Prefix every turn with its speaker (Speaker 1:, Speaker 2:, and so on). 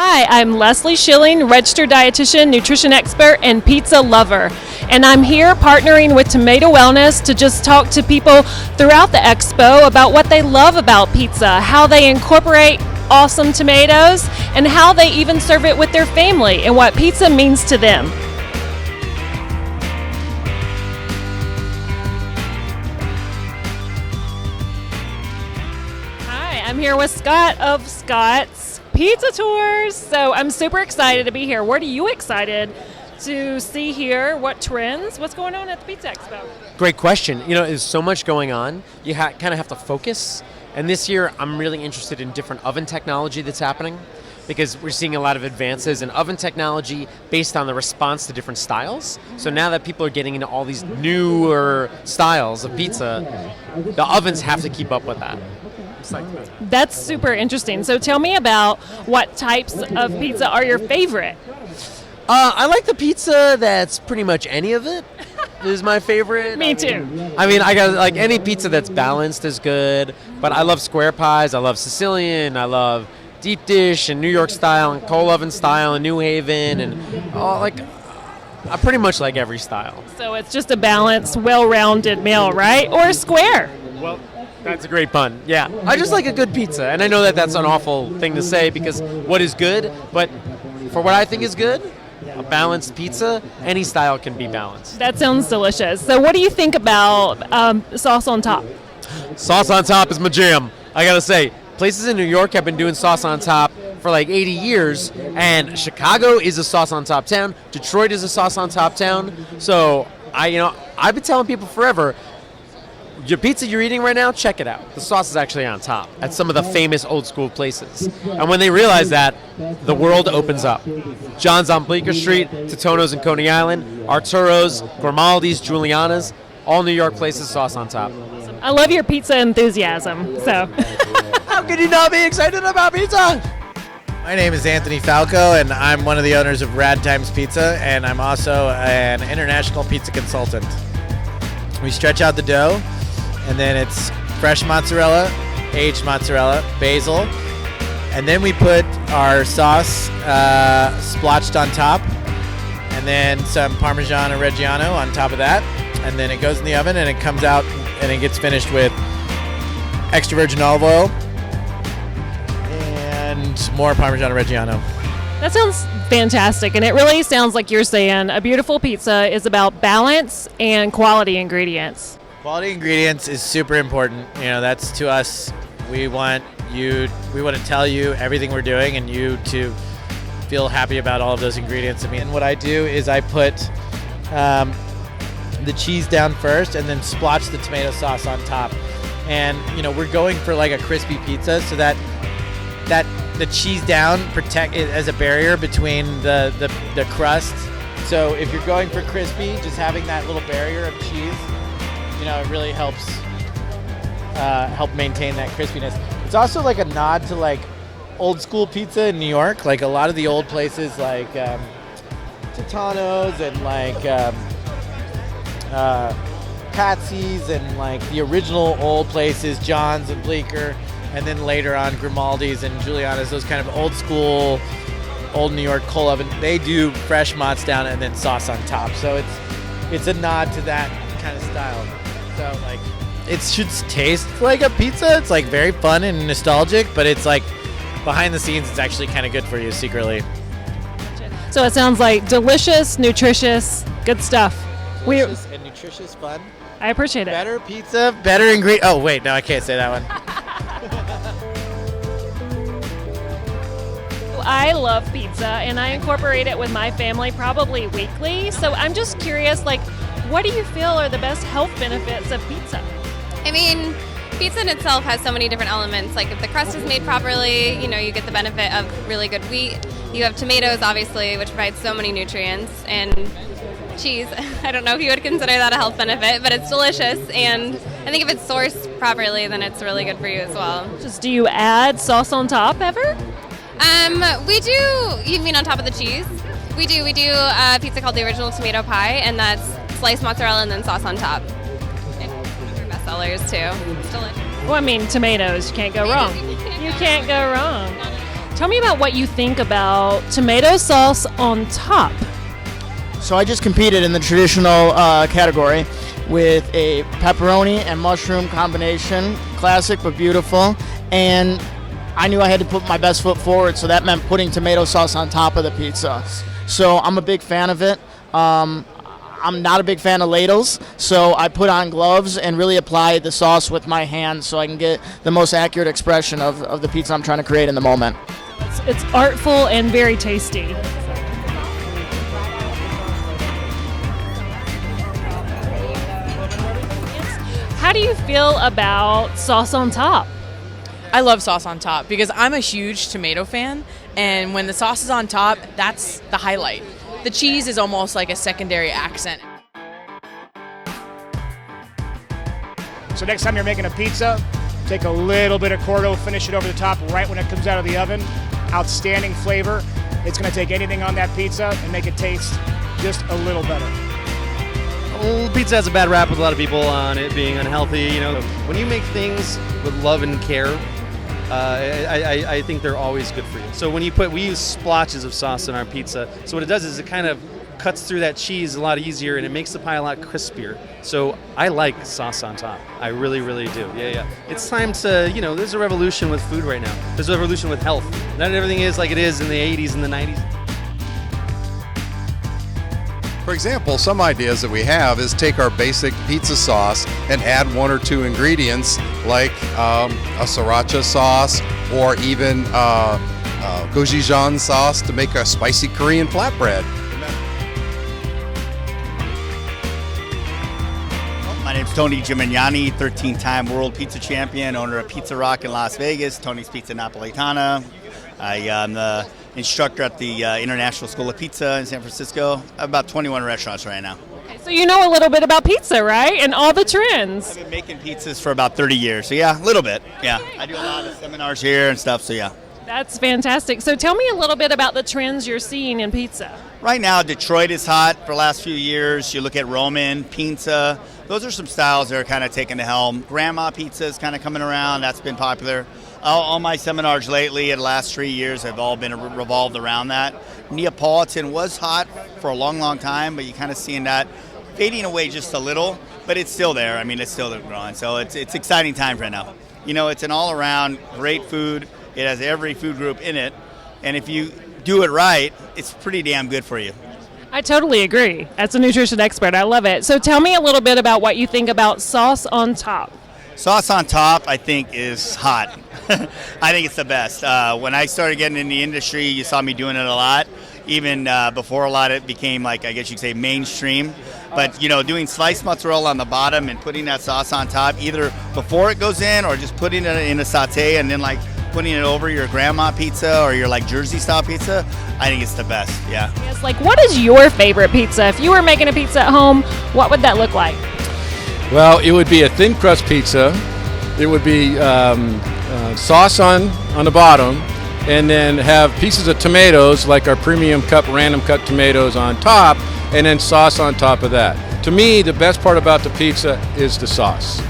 Speaker 1: Hi, I'm Leslie Schilling, registered dietitian, nutrition expert, and pizza lover. And I'm here partnering with Tomato Wellness to just talk to people throughout the expo about what they love about pizza, how they incorporate awesome tomatoes, and how they even serve it with their family, and what pizza means to them. Hi, I'm here with Scott of Scott's Pizza Tours. So I'm super excited to be here. What are you excited to see here? What trends? What's going on at the Pizza Expo?
Speaker 2: Great question. There's so much going on. You kind of have to focus. And this year, I'm really interested in different oven technology that's happening because we're seeing a lot of advances in oven technology based on the response to different styles. So now that people are getting into all these newer styles of pizza, the ovens have to keep up with that.
Speaker 1: That's super interesting. So tell me about what types of pizza are your favorite?
Speaker 2: I like the pizza that's pretty much any of it is my favorite.
Speaker 1: Me too.
Speaker 2: I got like any pizza that's balanced is good, but I love square pies, I love Sicilian, I love deep dish and New York style and coal oven style and New Haven and I pretty much like every style.
Speaker 1: So it's just a balanced, well-rounded meal, right? Or a square.
Speaker 2: Well, that's a great pun. Yeah, I just like a good pizza, and I know that that's an awful thing to say because what is good, but for what I think is good, a balanced pizza, any style can be balanced.
Speaker 1: That sounds delicious. So what do you think about sauce on top?
Speaker 2: Sauce on top is my jam. I gotta say, places in New York have been doing sauce on top for like 80 years, and Chicago is a sauce on top town. Detroit is a sauce on top town. So I've been telling people forever, your pizza you're eating right now, check it out. The sauce is actually on top at some of the famous old school places. And when they realize that, the world opens up. John's on Bleecker Street, Totonno's in Coney Island, Arturo's, Grimaldi's, Giuliana's, all New York places, sauce on top.
Speaker 1: I love your pizza enthusiasm. So
Speaker 2: how could you not be excited about pizza?
Speaker 3: My name is Anthony Falco, and I'm one of the owners of Rad Times Pizza, and I'm also an international pizza consultant. We stretch out the dough, and then it's fresh mozzarella, aged mozzarella, basil, and then we put our sauce splotched on top, and then some Parmigiano Reggiano on top of that, and then it goes in the oven, and it comes out, and it gets finished with extra virgin olive oil and more Parmigiano Reggiano.
Speaker 1: that sounds fantastic, and it really sounds like you're saying a beautiful pizza is about balance and quality ingredients.
Speaker 3: Quality ingredients is super important. That's to us. We want to tell you everything we're doing and you to feel happy about all of those ingredients. What I do is I put the cheese down first and then splotch the tomato sauce on top. And, we're going for like a crispy pizza so that the cheese down protect it as a barrier between the crust. So if you're going for crispy, just having that little barrier of cheese, it really helps help maintain that crispiness. It's also like a nod to like old school pizza in New York. Like a lot of the old places like Totonno's and like Patsy's and like the original old places, John's and Bleecker, and then later on Grimaldi's and Giuliana's, those kind of old school, old New York coal oven. They do fresh mozz down and then sauce on top. So it's a nod to that kind of style. So like it should taste like a pizza. It's like very fun and nostalgic, but it's like behind the scenes, it's actually kind of good for you secretly.
Speaker 1: So it sounds like delicious, nutritious, good stuff.
Speaker 3: Delicious and nutritious fun.
Speaker 1: I appreciate it.
Speaker 3: Better pizza, better ingredient. Oh wait, no, I can't say that one.
Speaker 1: I love pizza, and I incorporate it with my family probably weekly. So I'm just curious, what do you feel are the best health benefits of pizza?
Speaker 4: Pizza in itself has so many different elements. Like if the crust is made properly, you get the benefit of really good wheat. You have tomatoes, obviously, which provides so many nutrients, and cheese. I don't know if you would consider that a health benefit, but it's delicious. And I think if it's sourced properly, then it's really good for you as well.
Speaker 1: Just do you add sauce on top ever?
Speaker 4: We do. You mean on top of the cheese? We do a pizza called the Original Tomato Pie, and that's sliced mozzarella and then sauce on top. And one of our best sellers too. It's delicious.
Speaker 1: Well, tomatoes, you can't go wrong. You can't go wrong. Tell me about what you think about tomato sauce on top.
Speaker 5: So I just competed in the traditional category with a pepperoni and mushroom combination, classic but beautiful, and I knew I had to put my best foot forward, so that meant putting tomato sauce on top of the pizza. So I'm a big fan of it. I'm not a big fan of ladles, so I put on gloves and really apply the sauce with my hands so I can get the most accurate expression of the pizza I'm trying to create in the moment.
Speaker 1: It's artful and very tasty. How do you feel about sauce on top?
Speaker 6: I love sauce on top because I'm a huge tomato fan, and when the sauce is on top, that's the highlight. The cheese is almost like a secondary accent.
Speaker 7: So next time you're making a pizza, take a little bit of Cordo, finish it over the top right when it comes out of the oven. Outstanding flavor. It's going to take anything on that pizza and make it taste just a little better.
Speaker 2: Well, pizza has a bad rap with a lot of people on it being unhealthy. You know, when you make things with love and care, I think they're always good for you. So when we use splotches of sauce in our pizza. So what it does is it kind of cuts through that cheese a lot easier, and it makes the pie a lot crispier. So I like sauce on top. I really, really do. Yeah. It's time to, there's a revolution with food right now. There's a revolution with health. Not everything is like it is in the 80s and the 90s.
Speaker 8: For example, some ideas that we have is take our basic pizza sauce and add one or two ingredients like a sriracha sauce or even gochujang sauce to make a spicy Korean flatbread.
Speaker 9: My name's Tony Gimignani, 13-time world pizza champion, owner of Pizza Rock in Las Vegas, Tony's Pizza Napolitana. I am the instructor at the International School of Pizza in San Francisco. I have about 21 restaurants right now.
Speaker 1: Okay, so you know a little bit about pizza, right? And all the trends.
Speaker 9: I've been making pizzas for about 30 years, so yeah, a little bit. Yeah, I do a lot of seminars here and stuff, so yeah.
Speaker 1: That's fantastic. So tell me a little bit about the trends you're seeing in pizza.
Speaker 9: Right now, Detroit is hot for the last few years. You look at Roman, pizza. Those are some styles that are kind of taking the helm. Grandma pizza is kind of coming around. That's been popular. All my seminars lately in the last 3 years have all been revolved around that. Neapolitan was hot for a long, long time, but you're kind of seeing that fading away just a little, but it's still there. I mean, it's still growing. So it's exciting times right now. It's an all-around great food. It has every food group in it. And if you do it right, it's pretty damn good for you.
Speaker 1: I totally agree. As a nutrition expert, I love it. So tell me a little bit about what you think about sauce on top.
Speaker 9: Sauce on top, I think, is hot. I think it's the best. When I started getting in the industry, you saw me doing it a lot. Even before a lot of it became, like, I guess you could say, mainstream. But, doing sliced mozzarella on the bottom and putting that sauce on top, either before it goes in or just putting it in a saute and then, like, putting it over your grandma pizza or your, like, Jersey-style pizza, I think it's the best, yeah.
Speaker 1: Yes, like, what is your favorite pizza? If you were making a pizza at home, what would that look like?
Speaker 10: Well, it would be a thin crust pizza. It would be sauce on the bottom, and then have pieces of tomatoes, like our premium cup, random cut tomatoes on top, and then sauce on top of that. To me, the best part about the pizza is the sauce.